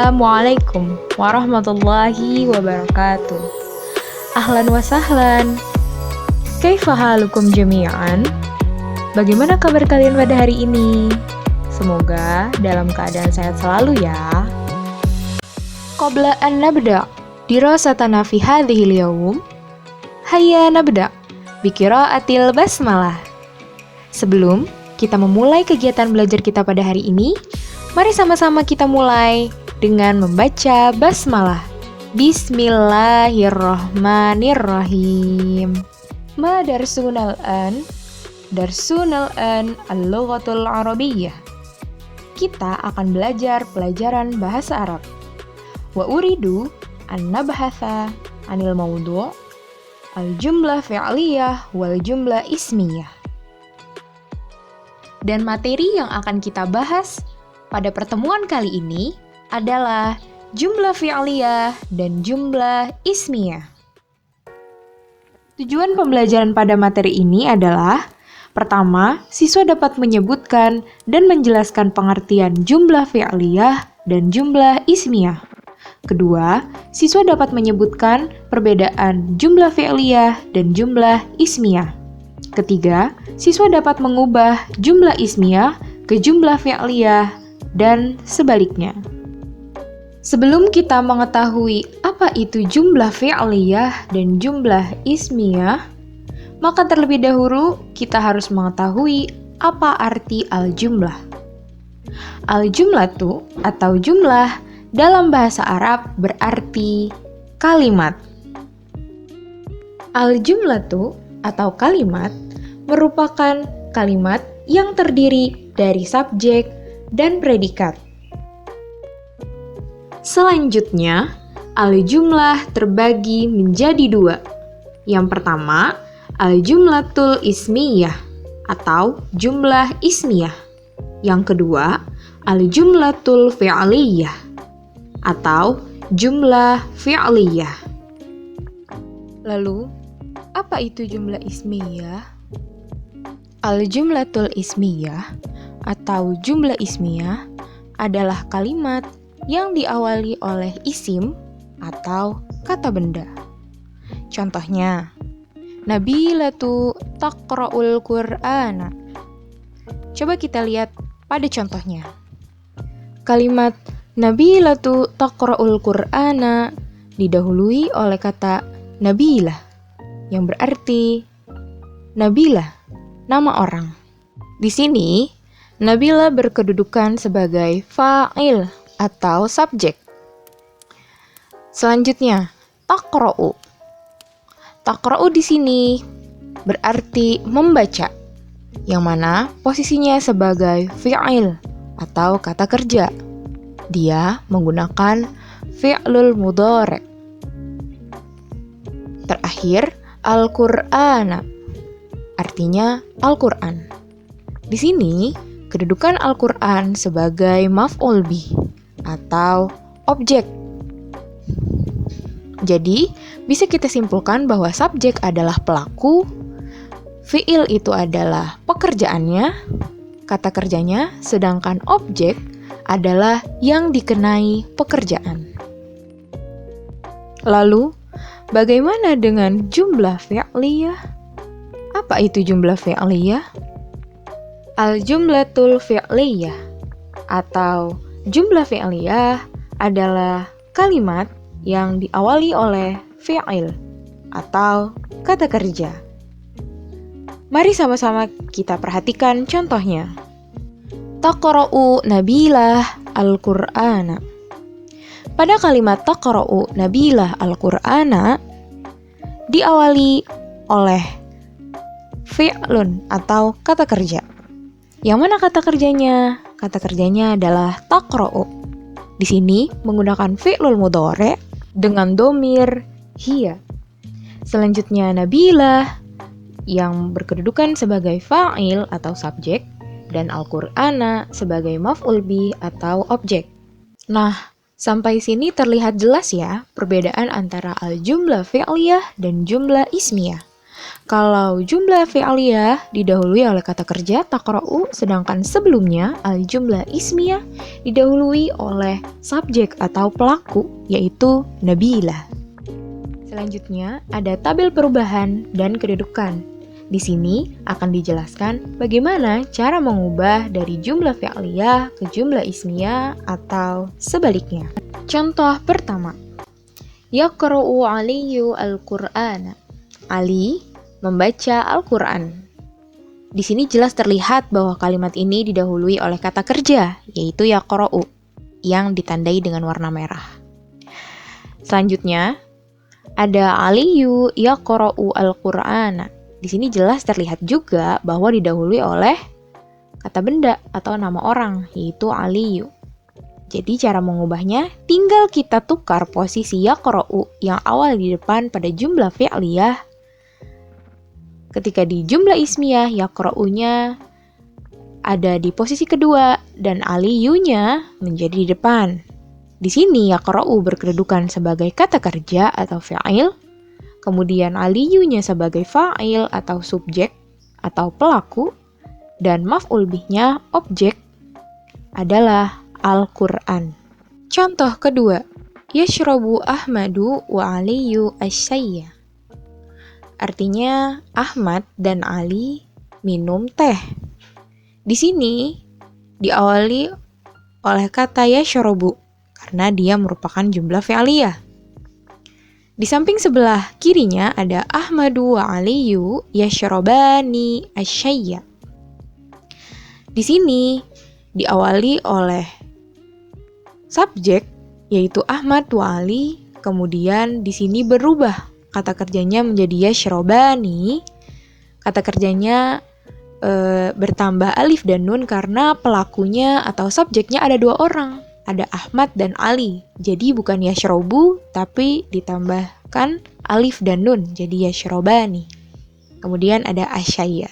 Assalamualaikum warahmatullahi wabarakatuh. Ahlan wa sahlan. Kaifa halukum jami'an? Bagaimana kabar kalian pada hari ini? Semoga dalam keadaan sehat selalu ya. Qabla an nabda' dirasatana fi hadhil yawm, hayya nabda' bi qira'atil basmalah. Sebelum kita memulai kegiatan belajar kita pada hari ini, mari sama-sama kita mulai dengan membaca basmalah. Bismillahirrahmanirrahim. Ma darsunal an al-lughatul arabiyyah. Kita akan belajar pelajaran bahasa Arab. Wa uridu an nabhatha anil mawdu' al-jumlah fi'liyah wal jumlah ismiyah. Dan materi yang akan kita bahas pada pertemuan kali ini adalah jumlah fi'liyah dan jumlah ismiyah. Tujuan pembelajaran pada materi ini adalah: pertama, siswa dapat menyebutkan dan menjelaskan pengertian jumlah fi'liyah dan jumlah ismiyah. Kedua, siswa dapat menyebutkan perbedaan jumlah fi'liyah dan jumlah ismiyah. Ketiga, siswa dapat mengubah jumlah ismiyah ke jumlah fi'liyah dan sebaliknya. Sebelum kita mengetahui apa itu jumlah fi'liyah dan jumlah ismiyah, maka terlebih dahulu kita harus mengetahui apa arti al-jumlah. Al-jumlatu atau jumlah dalam bahasa Arab berarti kalimat. Al-jumlatu atau kalimat merupakan kalimat yang terdiri dari subjek dan predikat. Selanjutnya, al-jumlah terbagi menjadi dua. Yang pertama, al-jumlatul ismiyah atau jumlah ismiyah. Yang kedua, al-jumlatul fi'liyah atau jumlah fi'liyah. Lalu, apa itu jumlah ismiyah? Al-jumlatul ismiyah atau jumlah ismiyah adalah kalimat yang diawali oleh isim atau kata benda. Contohnya, Nabilatu taqra'ul Qur'ana. Coba kita lihat pada contohnya. Kalimat Nabilatu taqra'ul Qur'ana didahului oleh kata Nabilah, yang berarti Nabilah, nama orang. Di sini, Nabilah berkedudukan sebagai fa'il atau subjek. Selanjutnya, taqra'u. Taqra'u di sini berarti membaca, yang mana posisinya sebagai fi'il atau kata kerja. Dia menggunakan fi'lul mudhari'. Terakhir, Al-Qur'ana, artinya Al-Qur'an. Di sini, kedudukan Al-Qur'an sebagai maf'ul bih atau objek. Jadi, bisa kita simpulkan bahwa subjek adalah pelaku, fi'il itu adalah pekerjaannya, kata kerjanya, sedangkan objek adalah yang dikenai pekerjaan. Lalu, bagaimana dengan jumlah fi'liyah? Apa itu jumlah fi'liyah? Al-jumlatul fi'liyah atau jumlah fi'liyah adalah kalimat yang diawali oleh fi'il atau kata kerja. Mari sama-sama kita perhatikan contohnya. Taqra'u Nabilah al-Qur'ana. Pada kalimat taqra'u Nabilah al-Qur'ana diawali oleh fi'lun atau kata kerja. Yang mana kata kerjanya? Kata kerjanya adalah taqra'u. Di sini menggunakan fi'lul mudhari' dengan domir hiya. Selanjutnya Nabilah yang berkedudukan sebagai fa'il atau subjek dan Al-Qur'ana sebagai maf'ul bih atau objek. Nah, sampai sini terlihat jelas ya perbedaan antara al-jumlah fi'liyah dan jumlah ismiyah. Kalau jumlah fi'liyah didahului oleh kata kerja taqra'u, sedangkan sebelumnya al-jumlah ismiyah didahului oleh subjek atau pelaku, yaitu Nabilah. Selanjutnya ada tabel perubahan dan kedudukan. Di sini akan dijelaskan bagaimana cara mengubah dari jumlah fi'liyah ke jumlah ismiyah atau sebaliknya. Contoh pertama, Yaqra'u Aliyu al-Qur'ana. Ali membaca Al-Quran. Di sini jelas terlihat bahwa kalimat ini didahului oleh kata kerja, yaitu yaqra'u, yang ditandai dengan warna merah. Selanjutnya, ada Aliyu yaqra'u Al-Qur'ana. Di sini jelas terlihat juga bahwa didahului oleh kata benda atau nama orang, yaitu Aliyu. Jadi cara mengubahnya, tinggal kita tukar posisi yaqra'u yang awal di depan pada jumlah fi'liyah. Ketika di jumlah ismiyah, yaqra'unya ada di posisi kedua dan aliyunya menjadi di depan. Di sini yaqra'u berkedudukan sebagai kata kerja atau fa'il, kemudian aliyunya sebagai fa'il atau subjek atau pelaku, dan maf'ul bihnya objek adalah Al-Quran. Contoh kedua, yashrabu Ahmadu wa Aliyu asyayya. Artinya Ahmad dan Ali minum teh. Di sini diawali oleh kata yashrabu karena dia merupakan jumlah fi'liyah. Di samping sebelah kirinya ada Ahmadu wa Aliyu yashrabani asyayya. Di sini diawali oleh subjek yaitu Ahmad wa Ali, kemudian di sini berubah kata kerjanya menjadi yashrabani. Kata kerjanya bertambah alif dan nun karena pelakunya atau subjeknya ada dua orang, ada Ahmad dan Ali. Jadi bukan yashrabu tapi ditambahkan alif dan nun jadi yashrabani. Kemudian ada asyayya.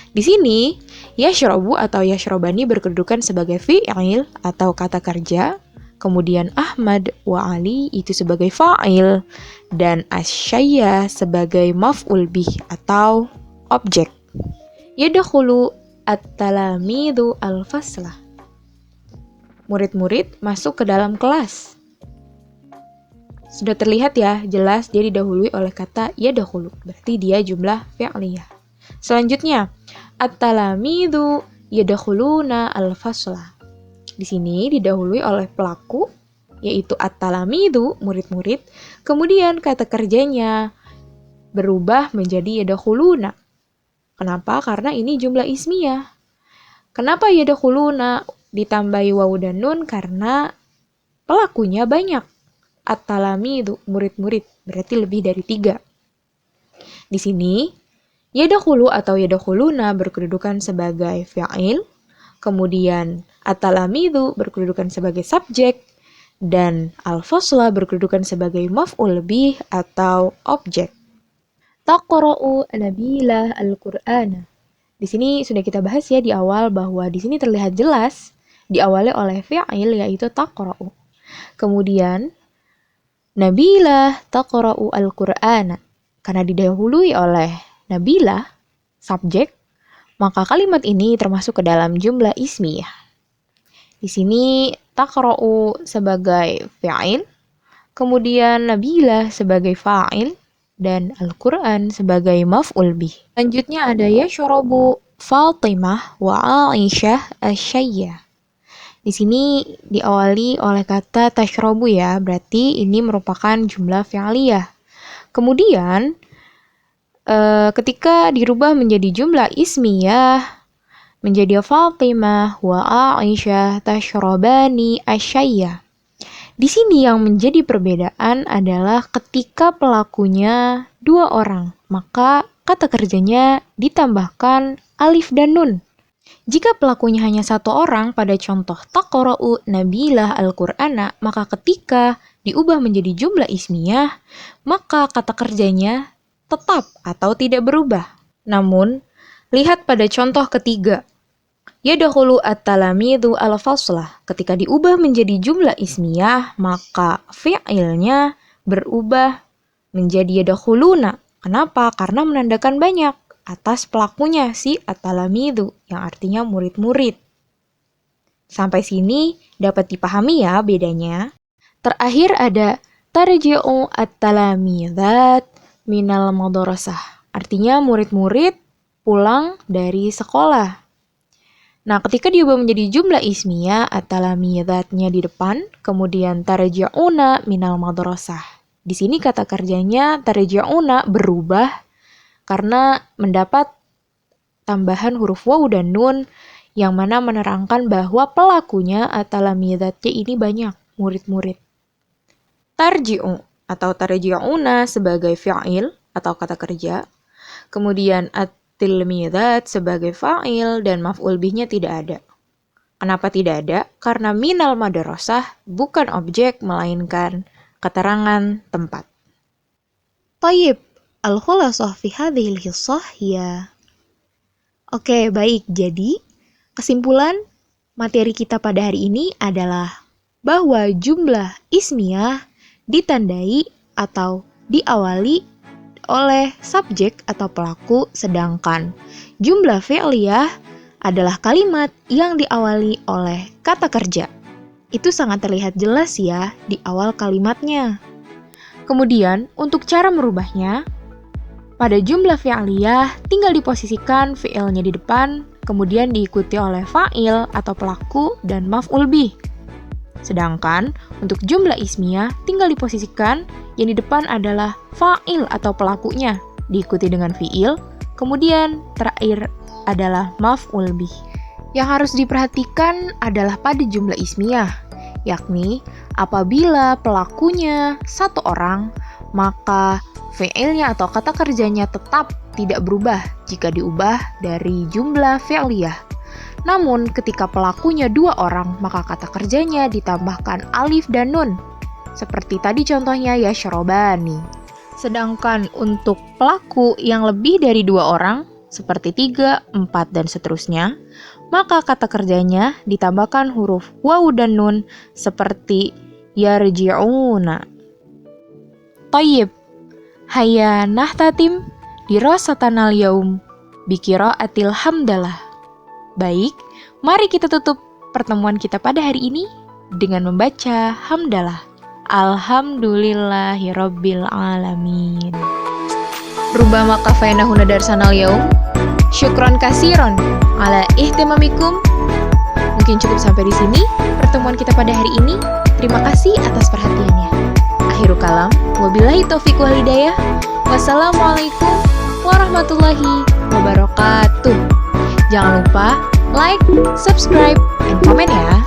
Di sini yashrabu atau yashrabani berkedudukan sebagai fi'il atau kata kerja. Kemudian Ahmad wa Ali itu sebagai fa'il dan asyayya sebagai maf'ul bih atau objek. Yadkhulu at-talamidhu al-faslah. Murid-murid masuk ke dalam kelas. Sudah terlihat ya, jelas dia didahului oleh kata yadkhulu, berarti dia jumlah fi'liyah. Selanjutnya, at-talamidhu yadkhuluna al-faslah. Di sini didahului oleh pelaku, yaitu at-talamidhu, murid-murid. Kemudian kata kerjanya berubah menjadi yadkhuluna. Kenapa? Karena ini jumlah ismiyah. Kenapa yadkhuluna ditambahi wawu dan nun? Karena pelakunya banyak. At-talamidhu, murid-murid, berarti lebih dari 3. Di sini, yadkhulu atau yadkhuluna berkedudukan sebagai fa'il, kemudian at-talamidhu berkedudukan sebagai subjek, dan al-fasla berkedudukan sebagai maf'ul bih atau objek. Taqra'u Nabilah al-Qur'ana. Di sini sudah kita bahas ya di awal bahwa di sini terlihat jelas diawali oleh fi'il yaitu taqra'u. Kemudian Nabilah taqra'u al-Qur'ana. Karena didahului oleh Nabilah, subjek, maka kalimat ini termasuk ke dalam jumlah ismiyah. Di sini taqra'u sebagai fi'il, kemudian Nabilah sebagai fa'il, dan Al-Quran sebagai maf'ul bih. Selanjutnya ada yashrabu Fatimah wa Aisyah asyayya. Di sini diawali oleh kata tashrabu ya, berarti ini merupakan jumlah fi'liyah. Kemudian ketika dirubah menjadi jumlah ismiyah menjadi Fatimah wa Aisyah tashrabani asyayya. Di sini yang menjadi perbedaan adalah ketika pelakunya 2 orang, maka kata kerjanya ditambahkan alif dan nun. Jika pelakunya hanya 1 orang pada contoh taqra'u Nabilah al-Qur'ana, maka ketika diubah menjadi jumlah ismiyah, maka kata kerjanya tetap atau tidak berubah. Namun, lihat pada contoh ketiga. Yadkhulu at-talamidhu al-faslah. Ketika diubah menjadi jumlah ismiyah, maka fi'ilnya berubah menjadi yadkhuluna Kenapa? Karena menandakan banyak atas pelakunya, si at-talamidu, yang artinya murid-murid. Sampai sini dapat dipahami ya bedanya. Terakhir ada tarji'u at-talamidat minal madrasah. Artinya murid-murid pulang dari sekolah. Nah, ketika diubah menjadi jumlah ismiyah, at-talamidatnya di depan, kemudian tarji'una minal madrasah. Di sini kata kerjanya tarji'una berubah karena mendapat tambahan huruf waw dan nun yang mana menerangkan bahwa pelakunya at-talamidatnya ini banyak, murid-murid. Tarji'u atau tarji'una sebagai fi'il atau kata kerja, kemudian at-tilmidat sebagai fa'il dan maf'ul bihnya tidak ada. Kenapa tidak ada? Karena minal madrasah bukan objek melainkan keterangan tempat. Tayyib, al-khulasah fi hadhil hissah ya. Oke, baik. Jadi, kesimpulan materi kita pada hari ini adalah bahwa jumlah ismiyah ditandai atau diawali oleh subjek atau pelaku, sedangkan jumlah fi'liyah adalah kalimat yang diawali oleh kata kerja. Itu sangat terlihat jelas ya di awal kalimatnya. Kemudian, untuk cara merubahnya, pada jumlah fi'liyah tinggal diposisikan fi'ilnya di depan, kemudian diikuti oleh fa'il atau pelaku dan maf'ul bih. Sedangkan untuk jumlah ismiyah tinggal diposisikan yang di depan adalah fa'il atau pelakunya, diikuti dengan fi'il, kemudian terakhir adalah maf'ul bih. Yang harus diperhatikan adalah pada jumlah ismiyah, yakni apabila pelakunya satu orang, maka fi'ilnya atau kata kerjanya tetap tidak berubah jika diubah dari jumlah fi'liyah. Namun ketika pelakunya dua orang, maka kata kerjanya ditambahkan alif dan nun. Seperti tadi contohnya yashrobani. Sedangkan untuk pelaku yang lebih dari dua orang, seperti 3, 4, dan seterusnya, maka kata kerjanya ditambahkan huruf waw dan nun seperti yarji'una. Tayyib, hayya nahtatim dirasatanal yaum biqiraatil hamdalah. Baik, mari kita tutup pertemuan kita pada hari ini dengan membaca hamdalah. Alhamdulillahirabbil alamin. Rubbama kafayna huna darsanal yaum. Syukron kasiron ala ihtimamikum. Mungkin cukup sampai di sini pertemuan kita pada hari ini. Terima kasih atas perhatiannya. Akhirul kalam, wabillahi taufiq wal hidayah. Wassalamualaikum warahmatullahi wabarakatuh. Jangan lupa like, subscribe, and komen ya.